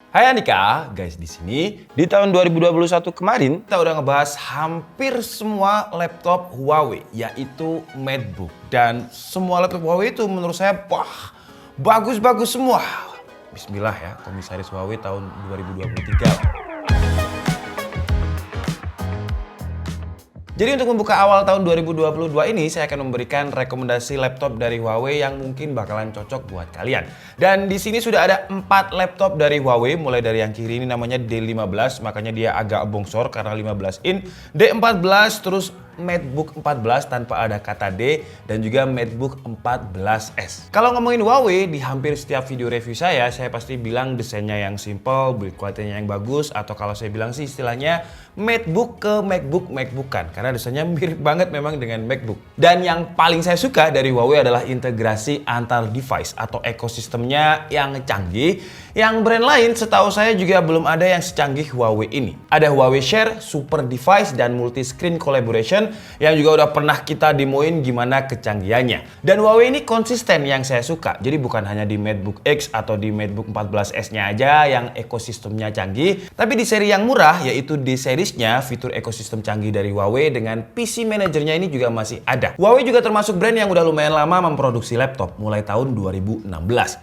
Hai Anika, guys di sini di tahun 2021 kemarin kita udah ngebahas hampir semua laptop Huawei, yaitu MateBook. Dan semua laptop Huawei itu menurut saya wah, bagus-bagus semua. Bismillah ya, Komisaris Huawei tahun 2023. Jadi untuk membuka awal tahun 2022 ini, saya akan memberikan rekomendasi laptop dari Huawei yang mungkin bakalan cocok buat kalian. Dan di sini sudah ada 4 laptop dari Huawei, mulai dari yang kiri ini namanya D15, makanya dia agak bongsor karena 15 in, D14, terus MateBook 14 tanpa ada kata D, dan juga MateBook 14S. Kalau ngomongin Huawei, di hampir setiap video review saya pasti bilang desainnya yang simple, build quality-nya yang bagus, atau kalau saya bilang sih istilahnya MateBook ke MacBookan, karena desainnya mirip banget memang dengan MacBook. Dan yang paling saya suka dari Huawei adalah integrasi antar device atau ekosistemnya yang canggih, yang brand lain setahu saya juga belum ada yang secanggih Huawei ini. Ada Huawei Share, Super Device, dan Multi-Screen Collaboration yang juga udah pernah kita demoin gimana kecanggihannya. Dan Huawei ini konsisten yang saya suka. Jadi bukan hanya di MateBook X atau di MateBook 14S-nya aja yang ekosistemnya canggih, tapi di seri yang murah yaitu D series-nya, fitur ekosistem canggih dari Huawei dengan PC Manager-nya ini juga masih ada. Huawei juga termasuk brand yang udah lumayan lama memproduksi laptop, mulai tahun 2016.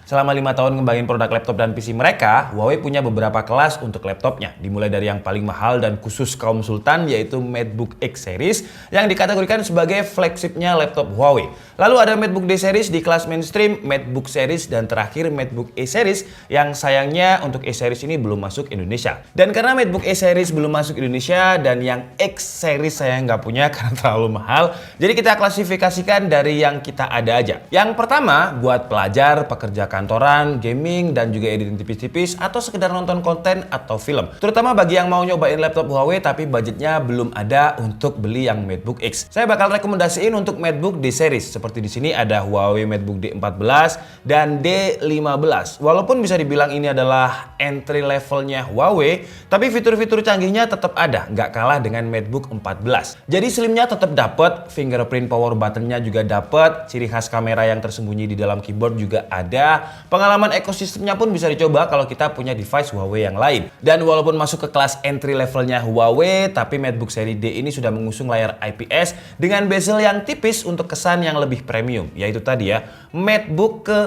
Selama 5 tahun ngembangin produk laptop dan PC mereka, Huawei punya beberapa kelas untuk laptopnya, dimulai dari yang paling mahal dan khusus kaum sultan yaitu MateBook X series yang dikategorikan sebagai flagshipnya laptop Huawei. Lalu ada MateBook D series di kelas mainstream, MateBook series, dan terakhir MateBook E series yang sayangnya untuk E series ini belum masuk Indonesia. Dan karena MateBook E series belum masuk Indonesia dan yang X series saya nggak punya karena terlalu mahal, jadi kita klasifikasikan dari yang kita ada aja. Yang pertama buat pelajar, pekerja kantoran, gaming, dan juga editing tipis-tipis atau sekedar nonton konten atau film. Terutama bagi yang mau nyobain laptop Huawei tapi budgetnya belum ada untuk beli yang MateBook X. Saya bakal rekomendasiin untuk MateBook D series. Seperti di sini ada Huawei MateBook D14 dan D15. Walaupun bisa dibilang ini adalah entry levelnya Huawei, tapi fitur-fitur canggihnya tetap ada, nggak kalah dengan MateBook 14. Jadi slimnya tetap dapet, fingerprint power buttonnya juga dapet, ciri khas kamera yang tersembunyi di dalam keyboard juga ada. Pengalaman ekosistemnya pun bisa dicoba kalau kita punya device Huawei yang lain. Dan walaupun masuk ke kelas entry levelnya Huawei, tapi MateBook seri D ini sudah mengusung layar IPS dengan bezel yang tipis untuk kesan yang lebih premium, yaitu tadi ya, MateBook ke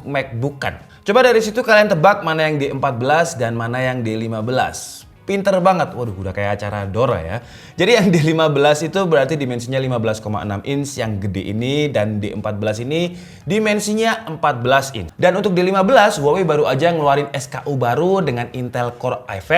MacBookan. Coba dari situ kalian tebak mana yang D14 dan mana yang D15. Pinter banget, waduh udah kayak acara Dora ya. Jadi yang D15 itu berarti dimensinya 15,6 inch yang gede ini, dan D14 ini dimensinya 14 inch. Dan untuk D15, Huawei baru aja ngeluarin SKU baru dengan Intel Core i5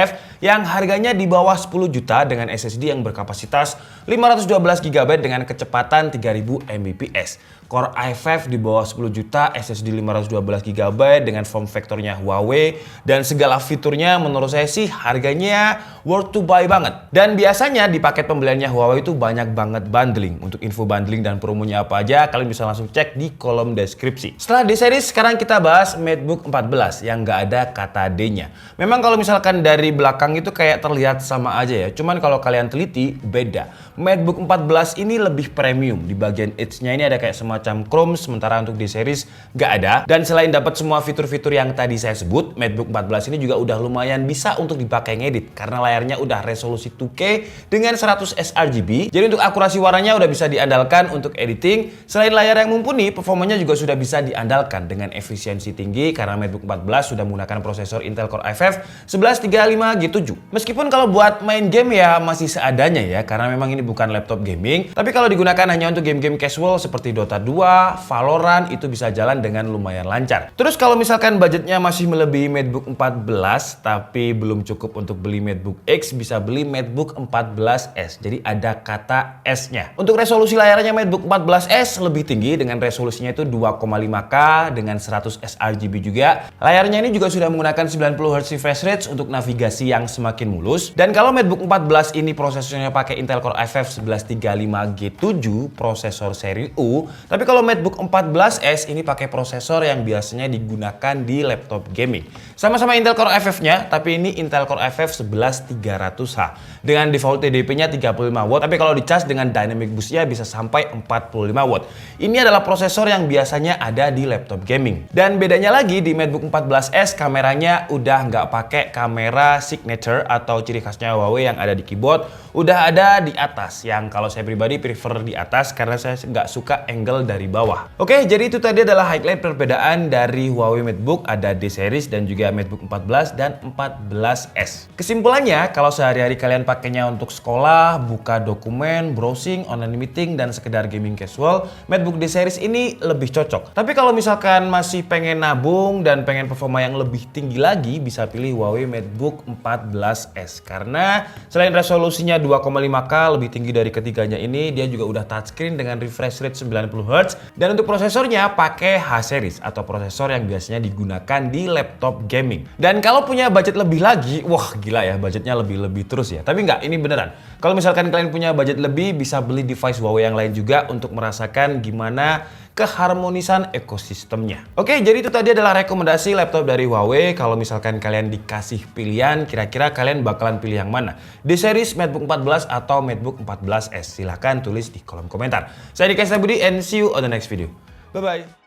yang harganya di bawah 10 juta dengan SSD yang berkapasitas 512 GB dengan kecepatan 3000 Mbps. Core i5 di bawah 10 juta, SSD 512 GB dengan form factornya Huawei, dan segala fiturnya menurut saya sih harganya worth to buy banget. Dan biasanya di paket pembeliannya Huawei itu banyak banget bundling. Untuk info bundling dan promonya apa aja, kalian bisa langsung cek di kolom deskripsi. Setelah D series, sekarang kita bahas MateBook 14 yang nggak ada kata D-nya. Memang kalau misalkan dari belakang itu kayak terlihat sama aja ya, cuman kalau kalian teliti beda. MateBook 14 ini lebih premium. Di bagian edge-nya ini ada kayak semacam chrome, sementara untuk D series nggak ada. Dan selain dapat semua fitur-fitur yang tadi saya sebut, MateBook 14 ini juga udah lumayan bisa untuk dipakai ngedit karena layarnya udah resolusi 2K dengan 100 sRGB. Jadi untuk akurasi warnanya udah bisa diandalkan untuk editing. Selain layar yang mumpuni, performanya juga sudah bisa diandalkan dengan efisiensi tinggi karena MateBook 14 sudah menggunakan prosesor Intel Core i5 1135G7. Meskipun kalau buat main game ya masih seadanya ya, karena memang ini bukan laptop gaming. Tapi kalau digunakan hanya untuk game-game casual seperti Dota 2, Valorant, itu bisa jalan dengan lumayan lancar. Terus kalau misalkan budgetnya masih melebihi MateBook 14 tapi belum cukup untuk beli MateBook X, bisa beli MateBook 14S. Jadi ada kata S-nya. Untuk resolusi layarnya MateBook 14S lebih tinggi dengan resolusinya itu 2,5K dengan 100 sRGB juga. Layarnya ini juga sudah menggunakan 90Hz refresh rate untuk navigasi yang semakin mulus. Dan kalau MateBook 14 ini prosesornya pakai Intel Core i5 1135G7 prosesor seri U, Tapi kalau MacBook 14S ini pakai prosesor yang biasanya digunakan di laptop gaming. Sama-sama Intel Core FF-nya, tapi ini Intel Core FF 11300H dengan default TDP-nya 35 watt, tapi kalau dicas dengan dynamic boost-nya bisa sampai 45 watt. Ini adalah prosesor yang biasanya ada di laptop gaming. Dan bedanya lagi di MacBook 14S kameranya udah nggak pakai kamera signature atau ciri khasnya Huawei yang ada di keyboard, udah ada di atas, yang kalau saya pribadi prefer di atas karena saya nggak suka angle dari bawah. Oke, jadi itu tadi adalah highlight perbedaan dari Huawei MateBook, ada D series dan juga MateBook 14 dan 14S. Kesimpulannya, kalau sehari-hari kalian pakainya untuk sekolah, buka dokumen, browsing, online meeting, dan sekedar gaming casual, MateBook D series ini lebih cocok. Tapi kalau misalkan masih pengen nabung dan pengen performa yang lebih tinggi lagi, bisa pilih Huawei MateBook 14S karena selain resolusinya 2,5K lebih tinggi dari ketiganya ini, dia juga udah touchscreen dengan refresh rate 90Hz, dan untuk prosesornya pakai H series atau prosesor yang biasanya digunakan di laptop gaming. Dan kalau punya budget lebih lagi, wah gila ya, budgetnya lebih terus ya. Tapi enggak, ini beneran. Kalau misalkan kalian punya budget lebih, bisa beli device Huawei yang lain juga untuk merasakan gimana keharmonisan ekosistemnya. Oke, jadi itu tadi adalah rekomendasi laptop dari Huawei. Kalau misalkan kalian dikasih pilihan, kira-kira kalian bakalan pilih yang mana? D series, MateBook 14 atau MateBook 14S? Silahkan tulis di kolom komentar. Saya Dika Budi and see you on the next video. Bye-bye.